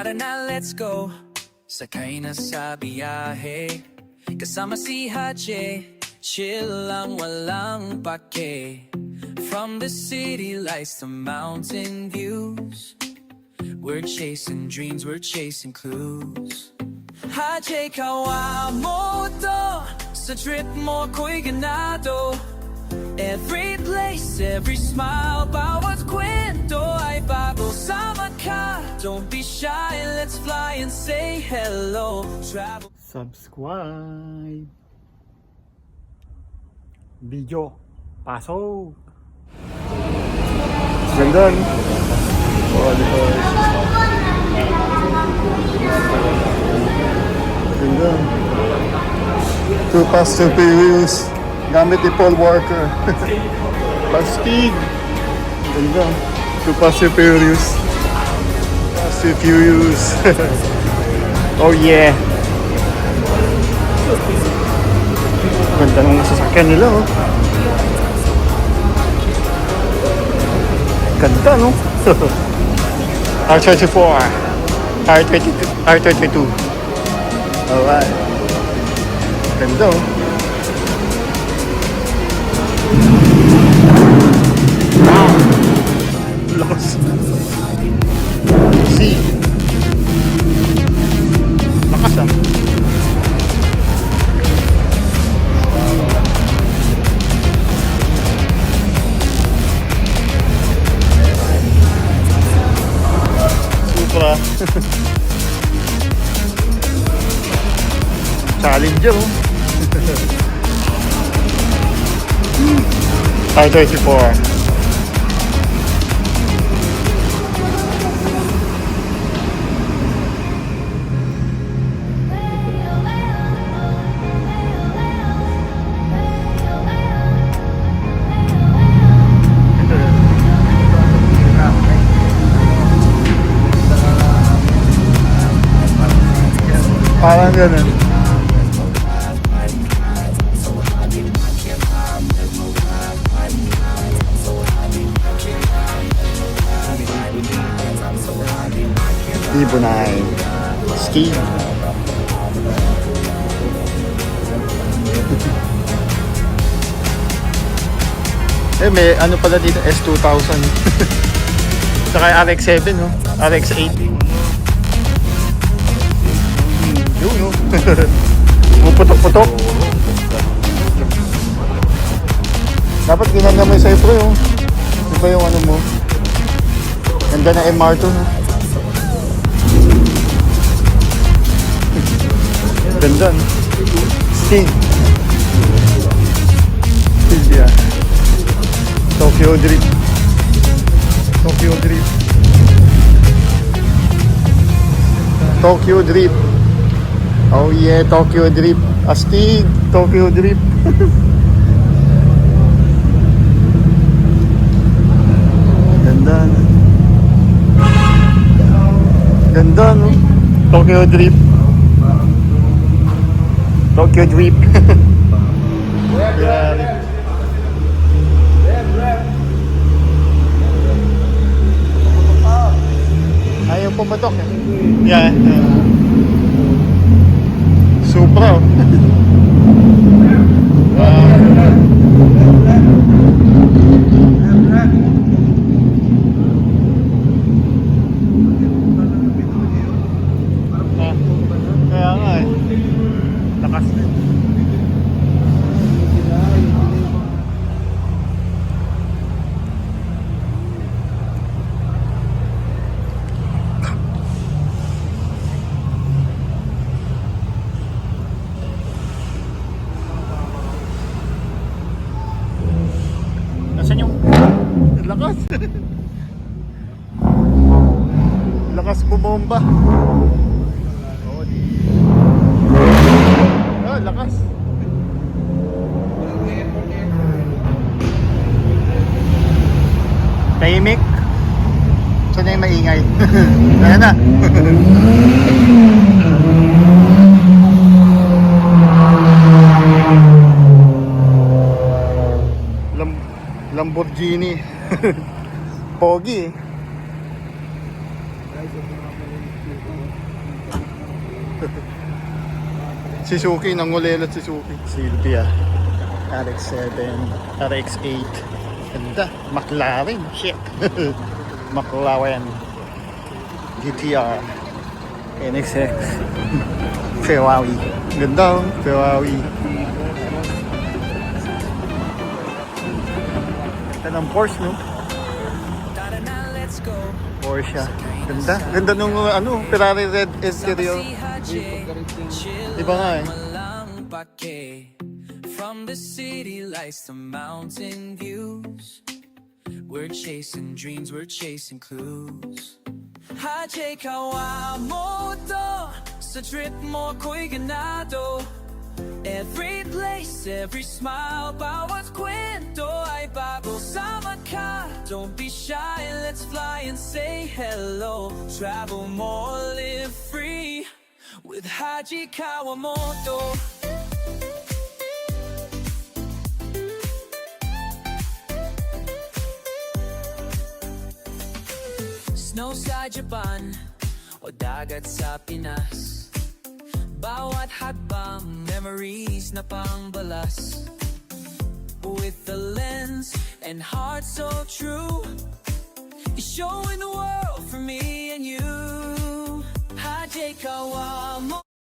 Tara na, let's go. Sakay na sa biyahe. Kasama si Hache. Chill lang, walang pake. From the city lights to mountain views. We're chasing dreams, we're chasing clues. Hache, kawa mo to. Sa trip mo ko'y ganado. Every place, every smile, bawat kwento ay bago. Sama ka, don't be shy, let's fly and say hello. Travel. Subscribe. Video. Pasok. Ganda. Oh, dito. Ganda. Too fast, too furious. Gamit ni Paul Walker. Pastig. Ganda. Too fast, too furious. Fast, too furious. Oh yeah. Ganda ng sasakyan nila, oh. Ganda, no? R34, R22, R22. Alright. Ganda, oh. Wow! Lakas. C. Lakas, ah. Supra. Challenger, oh. R34. Parang ganun. Ibonay ski. May ano pala dito, S2000. Saka RX-7, no? RX-8. Yun, no? Puputok-putok. Dapat ginanda mo yung sa'yo, bro, yung diba yung ano mo? Ganda na MR2, no? Ganda, no? Sting. Silvia. Tokyo Drift. Tokyo Drift. Tokyo Drift. Oh yeah, Tokyo Drift. Astig, Tokyo Drift. Ganda, no? Ganda, no? Tokyo Drift. Tokyo Drift. Grabe. Ayaw pumatok, eh. Yeah. Supra, oh. Kaya nga, eh. Lakas din. Nasaan yung lakas? Lakas bumomba. Oh, di. Ah, lakas. Tahimik. Saan na yung maingay? Ayan na. Lamborghini. Pogi. Si Suki, nangulelot si Suki. Silvia. RX-7, RX-8. Ganda. McLaren. Shit. McLaren. GTR. NXX. Ferrari. Ganda. Ferrari. Ganda ng Porsche, no? Tara na, let's go. Porsche. Ganda. Ganda nung Ferrari red exterior. Iba nga eh. From the city lights to mountain views, we're chasing dreams, we're chasing clues. Haje Kawamoto, sa trip mo ko'y ganado. Every place, every smile, bawat kwento ay bago. Sama ka, don't be shy, let's fly and say hello. Travel more, live free, with Haji Kawamoto. Snow sa Japan o dagat sa Pinas, bawat hadbang memories na pangbalas. With the lens and heart so true, you're showing the world for me and you. Haje Kawamoto.